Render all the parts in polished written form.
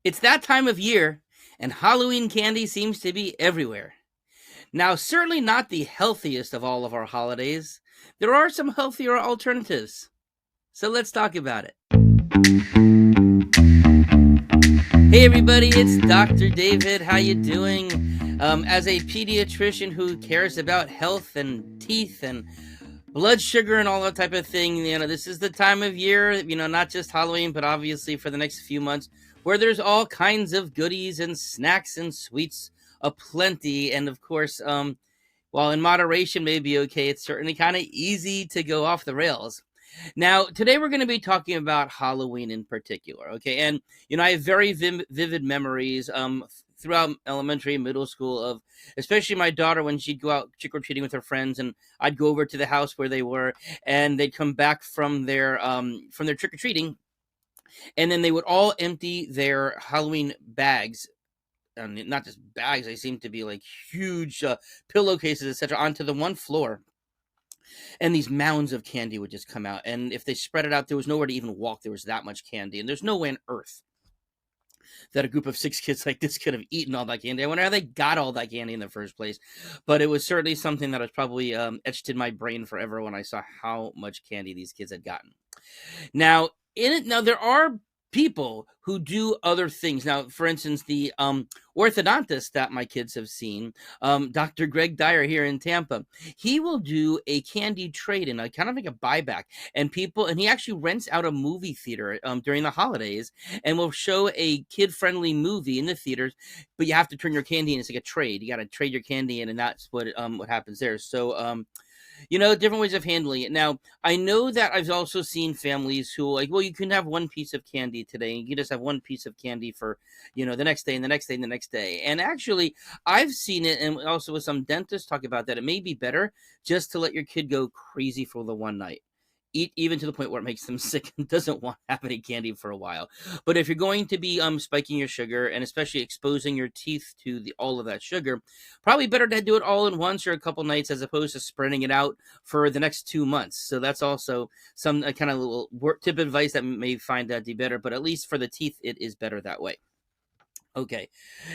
It's that time of year, and Halloween candy seems to be everywhere. Now, certainly not the healthiest of all of our holidays. There are some healthier alternatives. So let's talk about it. Hey everybody, it's Dr. David. How you doing? As a pediatrician who cares about health and teeth and blood sugar and all that type of thing, this is the time of year, not just Halloween, but obviously for the next few months, where there's all kinds of goodies and snacks and sweets aplenty. And of course, while in moderation may be okay, it's certainly kind of easy to go off the rails. Now, today we're going to be talking about Halloween in particular, okay? And, I have very vivid memories throughout elementary and middle school of especially my daughter when she'd go out trick-or-treating with her friends, and I'd go over to the house where they were, and they'd come back from their trick-or-treating, and then they would all empty their Halloween bags, and not just bags, they seem to be like huge pillowcases, etc., onto the one floor, and these mounds of candy would just come out. And if they spread it out, there was nowhere to even walk. There was that much candy, and there's no way on earth that a group of 6 kids like this could have eaten all that candy. I wonder how they got all that candy in the first place. But it was certainly something that was probably etched in my brain forever when I saw how much candy these kids had gotten. Now there are people who do other things. Now, for instance, the orthodontist that my kids have seen, Dr. Greg Dyer here in Tampa, he will do a candy trade-in, kind of like a buyback, and he actually rents out a movie theater during the holidays, and will show a kid-friendly movie in the theaters, but you have to turn your candy in. It's like a trade. You got to trade your candy in, and that's what happens there. So different ways of handling it. Now, I know that I've also seen families who like, well, you can have one piece of candy today, and you just have one piece of candy for, the next day and the next day and the next day. And actually, I've seen it, and also with some dentists talk about that. It may be better just to let your kid go crazy for the one night. Eat even to the point where it makes them sick and doesn't want to have any candy for a while. But if you're going to be spiking your sugar and especially exposing your teeth to all of that sugar, probably better to do it all in once or a couple nights as opposed to spreading it out for the next 2 months. So that's also some kind of little tip advice that may find that be better, but at least for the teeth, it is better that way. Okay.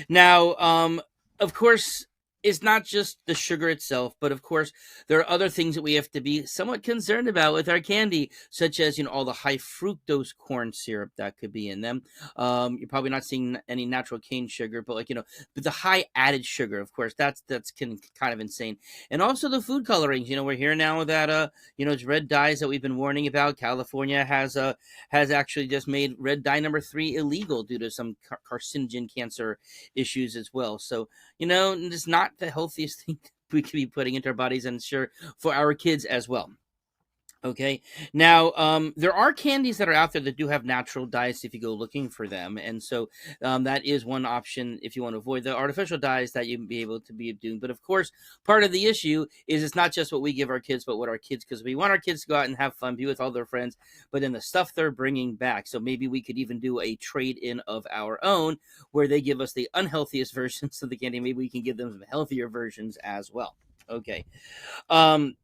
Now, of course, it's not just the sugar itself, but of course, there are other things that we have to be somewhat concerned about with our candy, such as, all the high fructose corn syrup that could be in them. You're probably not seeing any natural cane sugar, but but the high added sugar, of course, that's kind of insane. And also the food colorings. We're here now that it's red dyes that we've been warning about. California has actually just made red dye number 3 illegal due to some carcinogen cancer issues as well. So it's not the healthiest thing we could be putting into our bodies, and sure for our kids as well. Okay. Now, there are candies that are out there that do have natural dyes if you go looking for them. And so that is one option if you want to avoid the artificial dyes that you be able to be doing. But of course, part of the issue is it's not just what we give our kids, but what our kids, because we want our kids to go out and have fun, be with all their friends, but then the stuff they're bringing back. So maybe we could even do a trade in of our own where they give us the unhealthiest versions of the candy. Maybe we can give them some healthier versions as well. Okay. Um,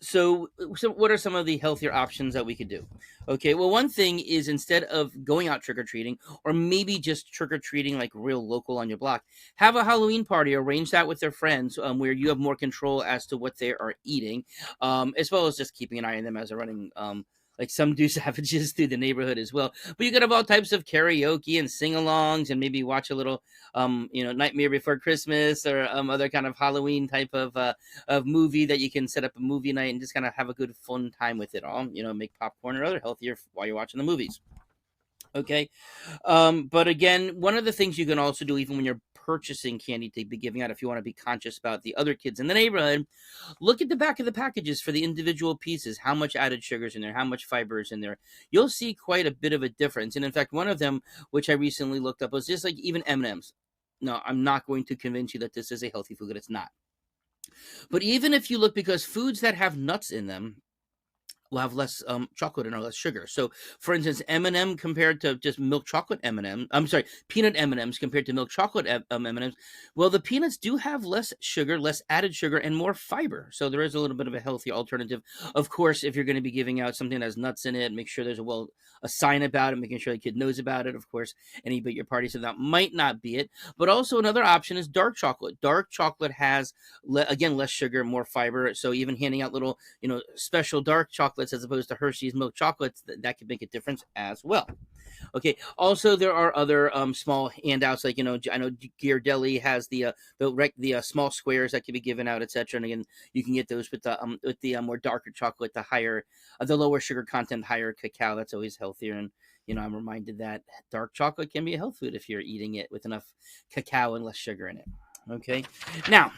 so what are some of the healthier options that we could do? Okay, well, one thing is instead of going out trick-or-treating, or maybe just trick-or-treating like real local on your block, have a Halloween party, arrange that with their friends, where you have more control as to what they are eating, as well as just keeping an eye on them as they're running like some do savages through the neighborhood as well. But you could have all types of karaoke and sing-alongs, and maybe watch a little Nightmare Before Christmas, or other kind of Halloween type of movie that you can set up a movie night and just kind of have a good fun time with it all. Make popcorn or other healthier while you're watching the movies. Okay. But again, one of the things you can also do, even when you're purchasing candy to be giving out, if you want to be conscious about the other kids in the neighborhood, look at the back of the packages for the individual pieces, how much added sugar is in there, how much fiber is in there. You'll see quite a bit of a difference. And in fact, one of them, which I recently looked up, was just like even M&Ms. No, I'm not going to convince you that this is a healthy food. It's not. But even if you look, because foods that have nuts in them, will have less chocolate in or less sugar. So, for instance, M&M compared to just milk chocolate M&M, I'm sorry, peanut M&Ms compared to milk chocolate M&Ms. Well, the peanuts do have less sugar, less added sugar, and more fiber. So there is a little bit of a healthy alternative. Of course, if you're going to be giving out something that has nuts in it, make sure there's a sign about it, making sure the kid knows about it. Of course, any but your party, so that might not be it. But also another option is dark chocolate. Dark chocolate has again less sugar, more fiber. So even handing out little special dark chocolates as opposed to Hershey's milk chocolates, that could make a difference as well. Okay. Also, there are other small handouts, like I know Ghirardelli has the small squares that can be given out, etc. And again, you can get those with the more darker chocolate, the lower sugar content, higher cacao. That's always healthier. And I'm reminded that dark chocolate can be a health food if you're eating it with enough cacao and less sugar in it. Okay. Now,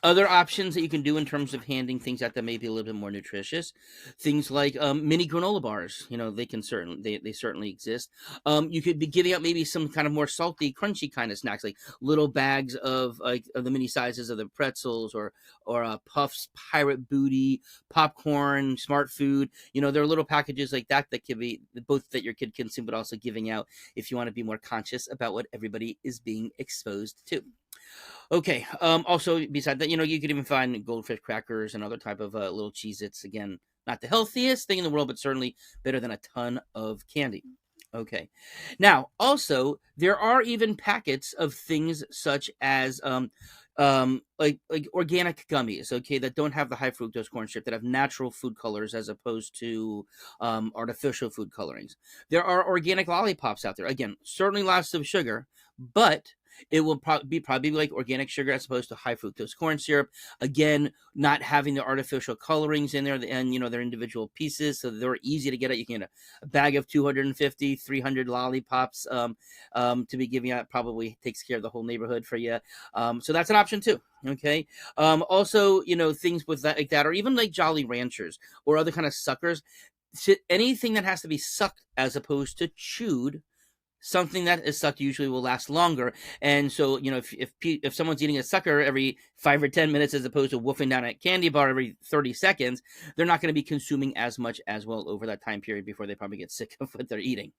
other options that you can do in terms of handing things out that may be a little bit more nutritious, things like mini granola bars. They certainly exist. You could be giving out maybe some kind of more salty, crunchy kind of snacks, like little bags of the mini sizes of the pretzels or Puffs, Pirate Booty, popcorn, Smart Food. There are little packages like that can be both that your kid can consume, but also giving out if you want to be more conscious about what everybody is being exposed to. Okay. Also, besides that, you could even find goldfish crackers and other type of little Cheez-Its. Again, not the healthiest thing in the world, but certainly better than a ton of candy. Okay. Now, also, there are even packets of things such as like organic gummies, okay, that don't have the high fructose corn syrup, that have natural food colors as opposed to artificial food colorings. There are organic lollipops out there. Again, certainly lots of sugar, but it will probably like organic sugar as opposed to high fructose corn syrup. Again, not having the artificial colorings in there, and they're individual pieces, so they're easy to get at. You can get a bag of 250, 300 lollipops to be giving out. Probably takes care of the whole neighborhood for you. So that's an option too. Okay. Also, things with that like that, or even like Jolly Ranchers or other kind of suckers. Anything that has to be sucked as opposed to chewed. Something that is sucked usually will last longer. And so, if someone's eating a sucker every 5 or 10 minutes as opposed to wolfing down a candy bar every 30 seconds, they're not going to be consuming as much as well over that time period before they probably get sick of what they're eating.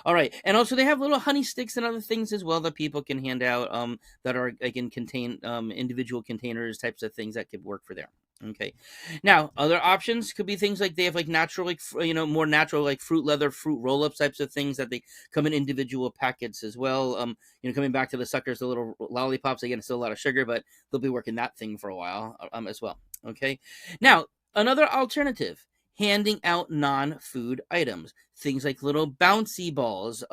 All right. And also they have little honey sticks and other things as well that people can hand out that are, again, contain individual containers, types of things that could work for there. Okay. Now, other options could be things like they have like natural, like, more natural, like fruit leather, fruit roll-ups types of things that they come in individual packets as well. Coming back to the suckers, the little lollipops, again, it's still a lot of sugar, but they'll be working that thing for a while as well. Okay. Now, another alternative, handing out non-food items, things like little bouncy balls,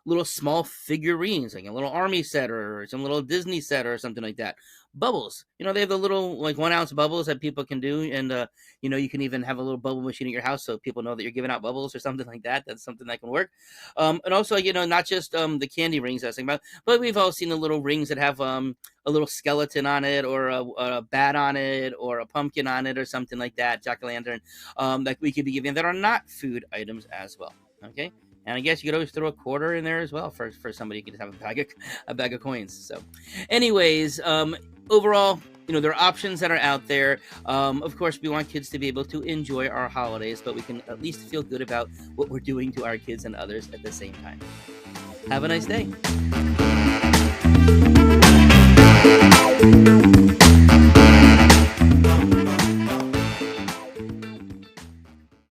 little small figurines, like a little army set or some little Disney set or something like that. Bubbles, they have the little like 1 ounce bubbles that people can do, and you can even have a little bubble machine at your house so people know that you're giving out bubbles or something like that. That's something that can work. And also, not just the candy rings I was thinking about, but we've all seen the little rings that have a little skeleton on it, or a bat on it, or a pumpkin on it, or something like that, jack-o'-lantern, that we could be giving that are not food items as well. Okay. And I guess you could always throw a quarter in there as well for somebody who could have a bag of coins. So anyways, overall, there are options that are out there. Of course, we want kids to be able to enjoy our holidays, but we can at least feel good about what we're doing to our kids and others at the same time. Have a nice day.